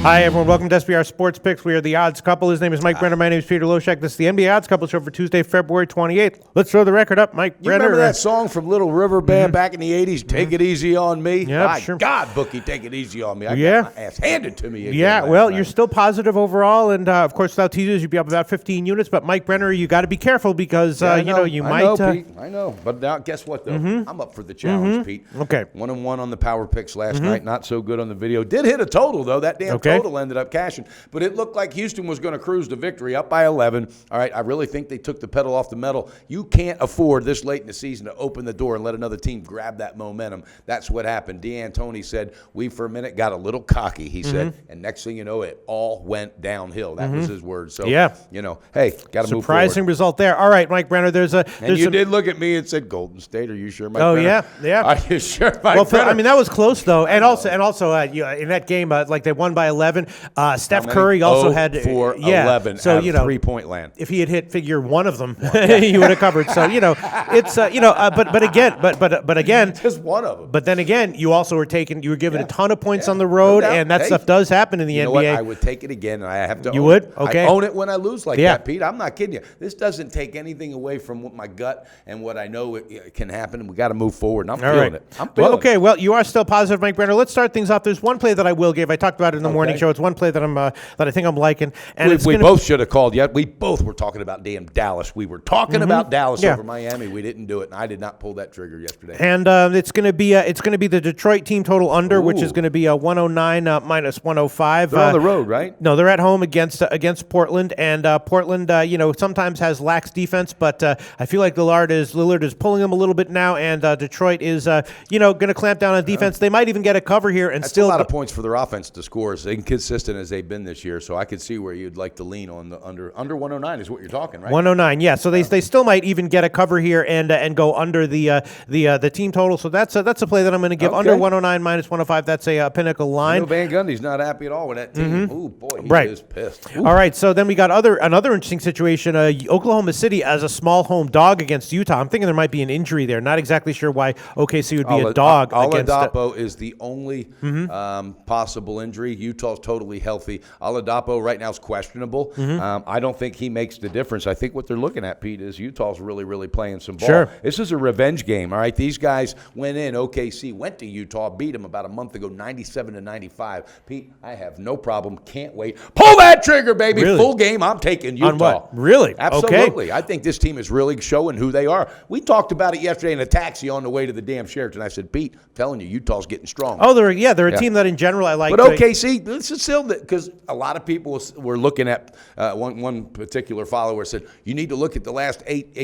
Hi, everyone. Welcome to SBR Sports Picks. We are the odds couple. His name is Mike Brenner. My name is Peter Loshak. This is the NBA Odds Couple Show for Tuesday, February 28th. Let's throw the record up. Mike Brenner. You remember that song from Little River Band back in the 80s, Take It Easy on Me? Yeah, sure. God, Bookie, take it easy on me. I got my ass handed to me again. You're still positive overall. And, of course, without teasers, you'd be up about 15 units. But, Mike Brenner, you got to be careful because, you might. Pete. I know. But now, guess what, though? I'm up for the challenge, Pete. Okay. 1-1 on the power picks last night. Not so good on the video. Did hit a total, though. That damn total ended up cashing. But it looked like Houston was going to cruise to victory, up by 11. All right, I really think they took the pedal off the metal. You can't afford this late in the season to open the door and let another team grab that momentum. That's what happened. D'Antoni said, we for a minute got a little cocky, he said. And next thing you know, it all went downhill. That was his word. So, hey, got to move forward. Surprising result there. All right, Mike Brenner, you did look at me and said, Golden State, are you sure, Mike Brenner? Yeah. Are you sure, Mike Brenner? I mean, that was close, though. And also, in that game, like they won by 11. Steph Curry also had 11 so, out of 3-point land. If he had hit figure one of them, he would have covered. So, it's but again, just one of them. But then again, you were given a ton of points on the road, and that stuff does happen in the NBA. Know what? I would take it again, and I have to. You would? Okay. I own it when I lose like that, Pete. I'm not kidding you. This doesn't take anything away from what my gut and what I know it can happen. We got to move forward. And I'm feeling it. I'm feeling it. Well, you are still positive, Mike Brenner. Let's start things off. There's one play that I will give. I talked about it in the morning show. It's one play that I think I'm liking. And we both should have called yet. We both were talking about damn Dallas. We were talking about Dallas over Miami. We didn't do it, and I did not pull that trigger yesterday. And it's going to be the Detroit team total under, which is going to be a 109 minus 105. They're on the road, right? No, they're at home against Portland, and Portland, sometimes has lax defense, but I feel like Lillard is pulling them a little bit now, and Detroit is going to clamp down on defense. They might even get a cover here, and That's still a lot of points for their offense to score, as inconsistent as they've been this year. So I could see where you'd like to lean on the under 109 is what you're talking, right? 109, yeah. So they still might even get a cover here and go under the team total. So that's a play that I'm going to give under 109 minus 105. That's a pinnacle line. Van Gundy's not happy at all with that team. Ooh, boy, he is pissed. Ooh. All right, so then we got another interesting situation. Oklahoma City as a small home dog against Utah. I'm thinking there might be an injury there. Not exactly sure why OKC would be a dog against. Oladapo is the only possible injury. Utah's totally healthy. Oladapo right now is questionable. I don't think he makes the difference. I think what they're looking at, Pete, is Utah's really, really playing some ball. Sure. This is a revenge game, all right? These guys went in. OKC went to Utah, beat them about a month ago, 97-95. Pete, I have no problem. Can't wait. Pull that trigger, baby. Really? Full game. I'm taking Utah. On what? Really? Absolutely. Okay. I think this team is really showing who they are. We talked about it yesterday in a taxi on the way to the damn Sheraton. I said, Pete, I'm telling you, Utah's getting strong. Oh, they're a team that in general I like. But OKC, this is still because a lot of people were looking at one particular follower said you need to look at the last eight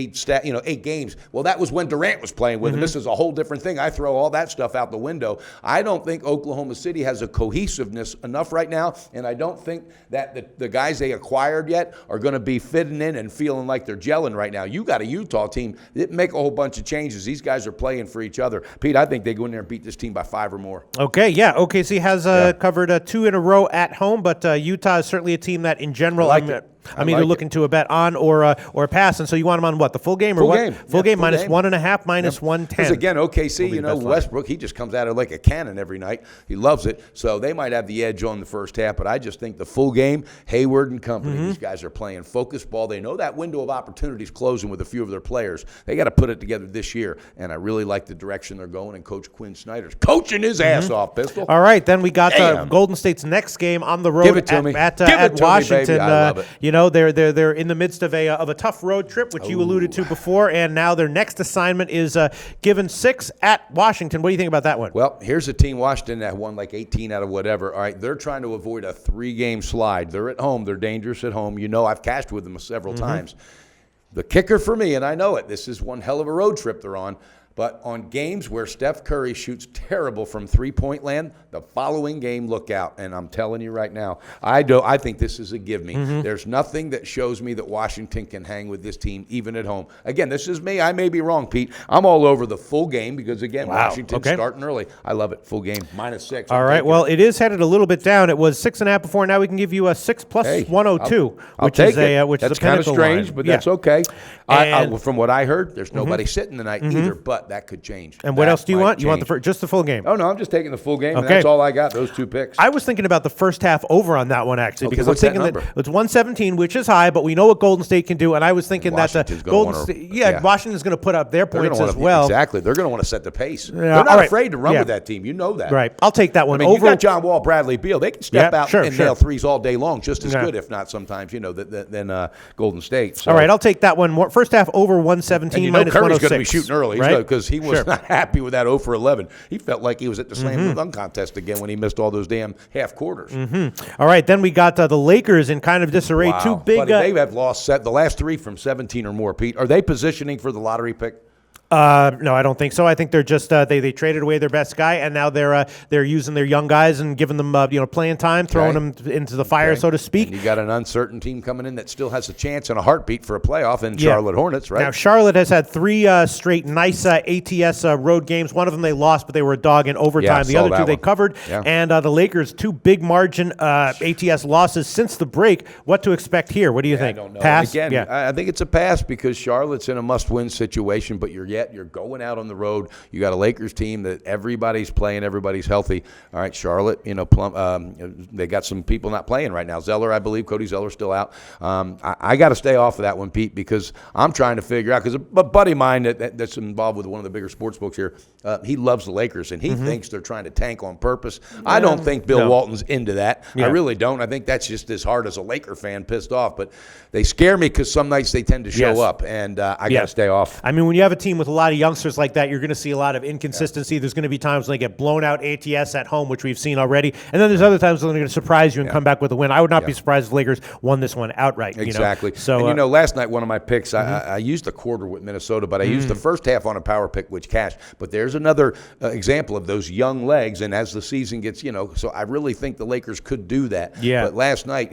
games. Well, that was when Durant was playing with them. This is a whole different thing. I throw all that stuff out the window. I don't think Oklahoma City has a cohesiveness enough right now, and I don't think that the guys they acquired yet are going to be fitting in and feeling like they're gelling right now. You got a Utah team that make a whole bunch of changes. These guys are playing for each other. Pete, I think they go in there and beat this team by 5 or more. Okay, yeah. OKC has covered 2 in a row at home, but Utah is certainly a team that in general I'm either looking to a bet on or pass. And so you want them on what? The full game or full what? Game. Full game minus 1.5, minus 110. Because again, OKC, Westbrook, he just comes at it like a cannon every night. He loves it. So they might have the edge on the first half, but I just think the full game, Hayward and company, these guys are playing focused ball. They know that window of opportunity is closing with a few of their players. They got to put it together this year, and I really like the direction they're going, and Coach Quinn Snyder's coaching his ass off, Pistol. All right, then we got Golden State's next game on the road at Washington. I love it. They're in the midst of a tough road trip, which you alluded to before, and now their next assignment is given 6 at Washington. What do you think about that one? Well, here's a team, Washington, that won like 18 out of whatever. All right, they're trying to avoid a 3-game slide. They're at home. They're dangerous at home. I've cashed with them several times. The kicker for me, and I know it, this is one hell of a road trip they're on, but on games where Steph Curry shoots terrible from three-point land, the following game, look out. And I'm telling you right now, I think this is a give me. There's nothing that shows me that Washington can hang with this team, even at home. Again, this is me. I may be wrong, Pete. I'm all over the full game because, again, Washington's starting early. I love it. Full game, minus 6. All right. Well, it is headed a little bit down. It was 6.5 before. Now we can give you a 6 plus 102, which is a kind of strange, line. but that's okay. From what I heard, there's nobody sitting tonight either. But what? That could change. And what That else do you might want? You want change. just the full game? Oh, no, I'm just taking the full game, and Okay. that's all I got, those 2 picks. I was thinking about the first half over on that one, actually, because I'm what's that thinking that number? it's 117, which is high, but we know what Golden State can do, and I was thinking that Washington's gonna Golden wanna- State, yeah. Washington's going to put up their They're gonna points wanna- as well. Exactly. They're going to want to set the pace. Yeah, They're all not right. afraid to run Yeah. with that team. You know that. Right. I'll take that one I mean, over. you got John Wall, Bradley Beal. They can step Yeah, out sure, and sure. nail threes all day long, just as Yeah. good, if not sometimes, than Golden State. So. All right, I'll take that one. More, first half over 117 And minus Curry's 106. going to be shooting early, right? because he was Sure. not happy with that 0 for 11. He felt like he was at the slam dunk contest again when he missed all those damn half quarters. All right, then we got the Lakers in kind of disarray. Wow. Two big. Buddy, they have lost the last 3 from 17 or more. Pete, are they positioning for the lottery pick? No, I don't think so. I think they're just they traded away their best guy, and now they're using their young guys and giving them playing time, throwing them into the fire, so to speak. And you got an uncertain team coming in that still has a chance and a heartbeat for a playoff in Charlotte Hornets, right? Now Charlotte has had 3 straight nice ATS road games. One of them they lost, but they were a dog in overtime. Yeah, the saw other that 2 they one. covered. Yeah. And the Lakers 2 big margin ATS losses since the break. What to expect here? What do you think? I don't know. Pass. Again, yeah. I think it's a pass because Charlotte's in a must-win situation, but you're going out on the road. You got a Lakers team that everybody's playing, everybody's healthy. All right, Charlotte, they got some people not playing right now. Zeller, I believe, Cody Zeller's still out. I got to stay off of that one, Pete, because I'm trying to figure out, because a buddy of mine that's involved with one of the bigger sports books here, he loves the Lakers, and he thinks they're trying to tank on purpose. I don't think Bill Walton's into that. Yeah. I really don't. I think that's just as hard as a Laker fan pissed off, but they scare me because some nights they tend to show up, and I got to stay off. I mean, when you have a team with a lot of youngsters like that, you're going to see a lot of inconsistency. There's going to be times when they get blown out ATS at home, which we've seen already, and then there's other times when they're going to surprise you and come back with a win. I would not be surprised if the Lakers won this one outright. Exactly. So, and last night, one of my picks, I used the quarter with Minnesota, but I used the first half on a power pick, which cashed. But there's another example of those young legs, and as the season gets, so I really think the Lakers could do that. Yeah. But last night,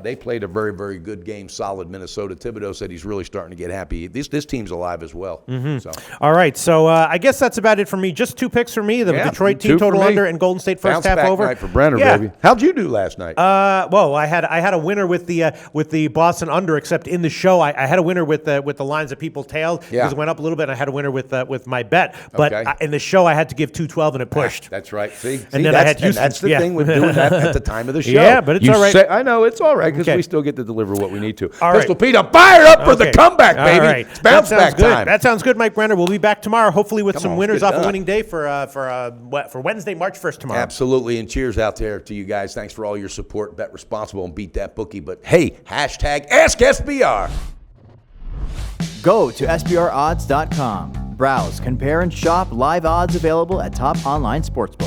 they played a very, very good game, solid Minnesota. Thibodeau said he's really starting to get happy. This team's alive as well. So. All right, so I guess that's about it for me. Just 2 picks for me. The Detroit team 2 for total me. under and Golden State first Bounce half back over. night for Brenner, Yeah. baby. How'd you do last night? Well, I had a winner with the Boston under, except in the show I had a winner with the lines that people tailed because it went up a little bit. And I had a winner with my bet, but in the show I had to give 212 and it pushed. That's right. See, And then I had Houston. that's the thing with doing that at the time of the show. Yeah, but it's all right. I know it's all right because Okay. we still get to deliver what we need to. All right. Pistol Pete, I'm fired up for the Okay. comeback, All baby. right. It's bounce That sounds back good. time. That sounds good, Mike Brenner. We'll be back tomorrow, hopefully with some on, winners let's off get a done. winning day for Wednesday, March 1st tomorrow. Absolutely, and cheers out there to you guys. Thanks for all your support. Bet responsible and beat that bookie. But hey, hashtag AskSBR. Go to SBRodds.com. Browse, compare, and shop live odds available at top online sportsbooks.